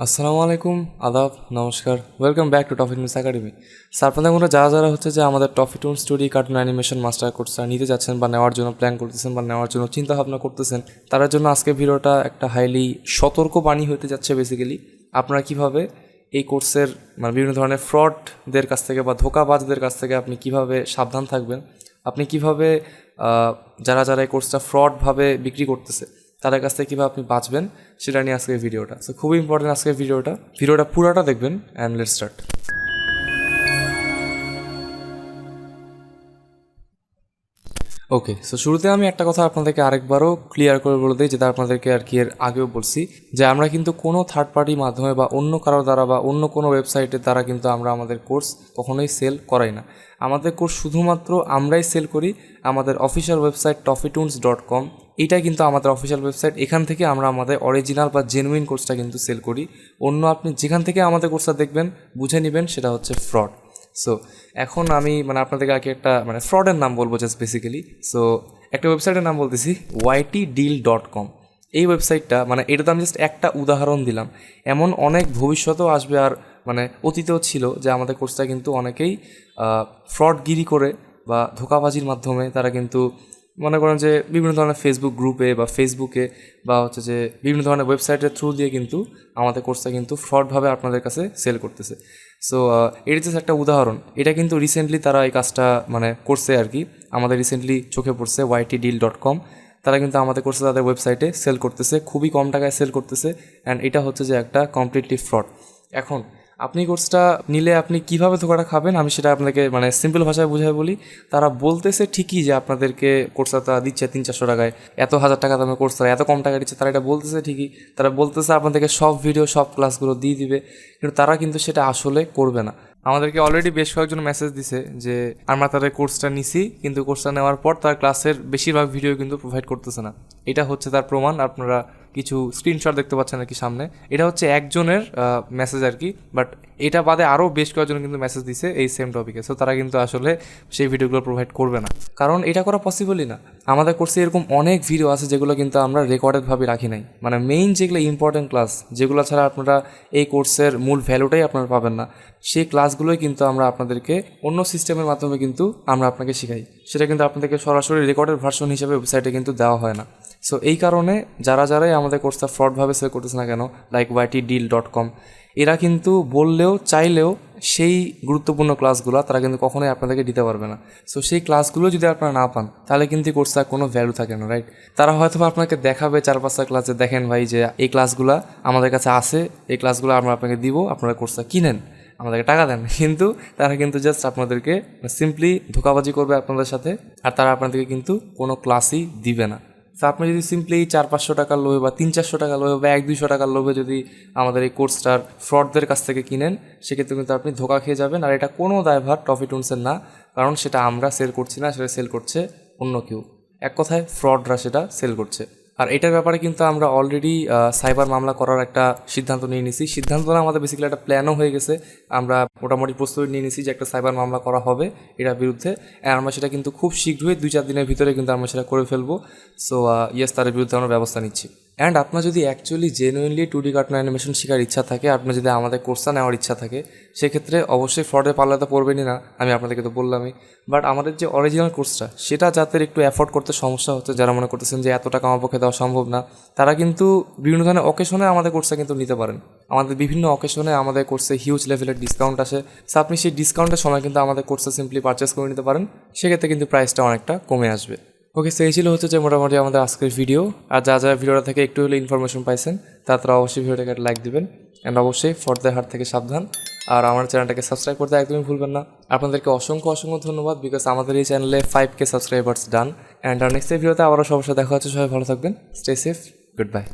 আসসালামু আলাইকুম, আদাব, নমস্কার। Welcome back to Toffeetoons academy. আপনাদের মধ্যে যারা হচ্ছে যে আমাদের Toffeetoon story cartoon animation master কোর্সটা নিতে যাচ্ছেন বা নেওয়ার জন্য প্ল্যান করতেছেন বা নেওয়ার জন্য চিন্তা ভাবনা করতেছেন, তার জন্য আজকে ভিডিওটা একটা হাইলি সতর্ক বাণী হতে যাচ্ছে। বেসিক্যালি আপনারা কীভাবে এই কোর্সের বিভিন্ন ধরনের ফ্রডদের কাছ থেকে বা ধোঁকাবাজদের কাছ থেকে আপনি কিভাবে সাবধান থাকবেন, আপনি কিভাবে যারা যারা এই কোর্সটা ফ্রডভাবে বিক্রি করতেছে তাদের কাছ থেকে কীভাবে আপনি বাঁচবেন সেটা নিয়ে আজকের ভিডিওটা। সো খুবই ইম্পর্টেন্ট আজকের ভিডিওটা পুরোটা দেখবেন and let's start. Okay, so শুরুতে আমি একটা কথা আপনাদেরকে আরেকবারও ক্লিয়ার করে বলে দিই, যেটা আপনাদেরকে আর কি এর আগেও বলছি, যে আমরা কিন্তু কোনো থার্ড পার্টির মাধ্যমে বা অন্য কারোর দ্বারা বা অন্য কোনো ওয়েবসাইটের দ্বারা কিন্তু আমরা আমাদের কোর্স কখনোই সেল করাই না। আমাদের কোর্স শুধুমাত্র আমরাই সেল করি। আমাদের অফিসিয়াল ওয়েবসাইট ToffeeToons.com, এটাই কিন্তু আমাদের অফিসিয়াল ওয়েবসাইট। এখান থেকে আমরা আমাদের অরিজিনাল বা জেনুইন কোর্সটা কিন্তু সেল করি। অন্য আপনি যেখান থেকে আমাদের কোর্সটা দেখবেন বুঝে নেবেন সেটা হচ্ছে ফ্রড। সো এখন আমি আপনাদেরকে আগে একটা ফ্রডের নাম বলবো জাস্ট বেসিক্যালি। সো একটা ওয়েবসাইটের নাম বলতেছি ytdeal.com। এই ওয়েবসাইটটা এটা তো আমি জাস্ট একটা উদাহরণ দিলাম, এমন অনেক ভবিষ্যতেও আসবে আর অতীতেও ছিল যে আমাদের কোর্সটা কিন্তু অনেকেই ফ্রডগিরি করে বা ধোঁকাবাজির মাধ্যমে তারা কিন্তু মনে করেন যে বিভিন্ন ধরনের ফেসবুক গ্রুপে বা ফেসবুকে বা হচ্ছে যে বিভিন্ন ধরনের ওয়েবসাইটের থ্রু দিয়ে কিন্তু আমাদের কোর্সটা কিন্তু ফ্রডভাবে আপনাদের কাছে সেল করতেছে। সো এটা জাস্ট একটা উদাহরণ। এটা কিন্তু রিসেন্টলি তারা এই কাজটা করছে আর কি, আমাদের রিসেন্টলি চোখে পড়ছে ytdeal.com। তারা কিন্তু আমাদের কোর্সে তাদের ওয়েবসাইটে সেল করতেছে, খুবই কম টাকায় সেল করতেছে, অ্যান্ড এটা হচ্ছে যে একটা কমপ্লিটলি ফ্রড। এখন আপনি কোর্সটা নিলে আপনি কীভাবে ধোকাটা খাবেন আমি সেটা আপনাকে সিম্পল ভাষায় বুঝাই বলি। তারা বলতেছে ঠিকই যে আপনাদেরকে কোর্সটা দিচ্ছে 300-400 টাকায়, এত হাজার টাকা দামে কোর্স তারা এত কম টাকা দিচ্ছে, তারা এটা বলতেছে ঠিকই। তারা বলতেছে আপনাদেরকে সব ভিডিও সব ক্লাসগুলো দিয়ে দিবে, কিন্তু তারা কিন্তু সেটা আসলে করবে না। আমাদেরকে অলরেডি বেশ কয়েকজন মেসেজ দিছে যে আমরা তাদের কোর্সটা নিছি, কিন্তু কোর্সটা নেওয়ার পর তার ক্লাসের বেশিরভাগ ভিডিও কিন্তু প্রোভাইড করতেছে না। এটা হচ্ছে তার প্রমাণ। আপনারা কিছু স্ক্রিনশট দেখতে পাচ্ছেন আর কি সামনে। এটা হচ্ছে একজনের মেসেজ আর কি, বাট এটা বাদে আরও বেশ কয়েকজন কিন্তু মেসেজ দিছে এই সেম টপিকে। সো তারা কিন্তু আসলে সেই ভিডিওগুলো প্রোভাইড করবে না, কারণ এটা করা পসিবলই না। আমাদের কোর্সে এরকম অনেক ভিডিও আছে যেগুলো কিন্তু আমরা রেকর্ডেডভাবে রাখি নাই, মেইন যেগুলো ইম্পর্টেন্ট ক্লাস, যেগুলো ছাড়া আপনারা এই কোর্সের মূল ভ্যালুটাই আপনারা পাবেন না, সেই ক্লাসগুলোই কিন্তু আমরা আপনাদেরকে অন্য সিস্টেমের মাধ্যমে কিন্তু আমরা আপনাকে শেখাই। সেটা কিন্তু আপনাদেরকে সরাসরি রেকর্ডেড ভার্সন হিসেবে ওয়েবসাইটে কিন্তু দেওয়া হয় না। সো এই কারণে যারাই আমাদের কোর্সটা ফ্রডভাবে সেল করতেছে না কেন, লাইক ytdeal.com, এরা কিন্তু বললেও চাইলেও সেই গুরুত্বপূর্ণ ক্লাসগুলো তারা কিন্তু কখনোই আপনাদেরকে দিতে পারবে না। সো সেই ক্লাসগুলো যদি আপনারা না পান তাহলে কিন্তু কোর্সটার কোনো ভ্যালু থাকে না, রাইট? তারা হয়তো আপনাকে দেখাবে 4-5টা ক্লাসে, দেখেন ভাই যে এই ক্লাসগুলো আমাদের কাছে আছে, এই ক্লাসগুলো আমরা আপনাকে দিব, আপনারা কোর্সটা কিনেন, আমাদেরকে টাকা দেন। কিন্তু তারা কিন্তু জাস্ট আপনাদেরকে সিম্পলি ধোঁকাবাজি করবে আপনাদের সাথে, আর তারা আপনাদেরকে কিন্তু কোনো ক্লাসই দিবে না। তো আপনি যদি সিম্পলি 400-500 টাকার লোভে বা 300-400 টাকার লোভে বা 100-200 টাকার লোভে যদি আমাদের এই কোর্সটার ফ্রডদের কাছ থেকে কিনেন, সেক্ষেত্রে কিন্তু আপনি ধোঁকা খেয়ে যাবেন। আর এটা কোনো দায়ভার টফিটুনসের না, কারণ সেটা আমরা সেল করছি না, সেটা সেল করছে অন্য কেউ। এক কথায় ফ্রডরা সেটা সেল করছে। আর এটার ব্যাপারে কিন্তু আমরা অলরেডি সাইবার মামলা করার একটা সিদ্ধান্ত নিয়ে নিয়েছি। সিদ্ধান্ত না, আমাদের বেসিক্যালি একটা প্ল্যানও হয়ে গেছে। আমরা মোটামুটি প্রস্তুতি নিয়ে নিয়েছি যে একটা সাইবার মামলা করা হবে এটার বিরুদ্ধে, আর আমরা সেটা কিন্তু খুব শীঘ্রই 2-4 দিনের ভিতরে কিন্তু আমরা সেটা করে ফেলবো। সো ইয়েস, তার বিরুদ্ধে আমরা ব্যবস্থা নিচ্ছি। অ্যান্ড আপনার যদি actually genuinely 2D cartoon animation শেখার ইচ্ছা থাকে, আপনার যদি আমাদের কোর্সটা নেওয়ার ইচ্ছা থাকে, সেক্ষেত্রে অবশ্যই ফ্রডের পাল্লাতে পড়বেনই না, আমি আপনাদেরকে তো বললামই। বাট আমাদের যে অরিজিনাল কোর্সটা, সেটা যাদের একটু অ্যাফোর্ড করতে সমস্যা হচ্ছে, যারা মনে করতেছেন যে এত টাকা আমার পক্ষে দেওয়া সম্ভব না, তারা কিন্তু বিভিন্ন ধরনের অকেশনে আমাদের কোর্সটা কিন্তু নিতে পারেন। আমাদের বিভিন্ন অকেশনে আমাদের কোর্সে হিউজ লেভেলের ডিসকাউন্ট আসে। সো আপনি সেই ডিসকাউন্টের সময় কিন্তু আমাদের কোর্সটা সিম্পলি পারচেস করে নিতে পারেন, সেক্ষেত্রে কিন্তু প্রাইসটা অনেকটা কমে আসবে। ওকে, সো এই ছিল হচ্ছে যে মোটামুটি আমাদের আজকের ভিডিও। আর যারা ভিডিওটা থেকে একটু হলে ইনফরমেশন পাইছেন তারা অবশ্যই ভিডিওটাকে লাইক দিবেন, অ্যান্ড অবশ্যই ফ্রডদের হাত থেকে সাবধান। আর আমার চ্যানেলটাকে সাবস্ক্রাইব করতে একদমই ভুলবেন না। আপনাদেরকে অসংখ্য ধন্যবাদ, বিকজ আমাদের এই চ্যানেলে 5K সাবস্ক্রাইবার্স ডান। অ্যান্ড আর নেক্সট ভিডিওতে আবারও সবার সাথে দেখা হচ্ছে। সবাই ভালো থাকবেন, স্টে সেফ, গুড বাই।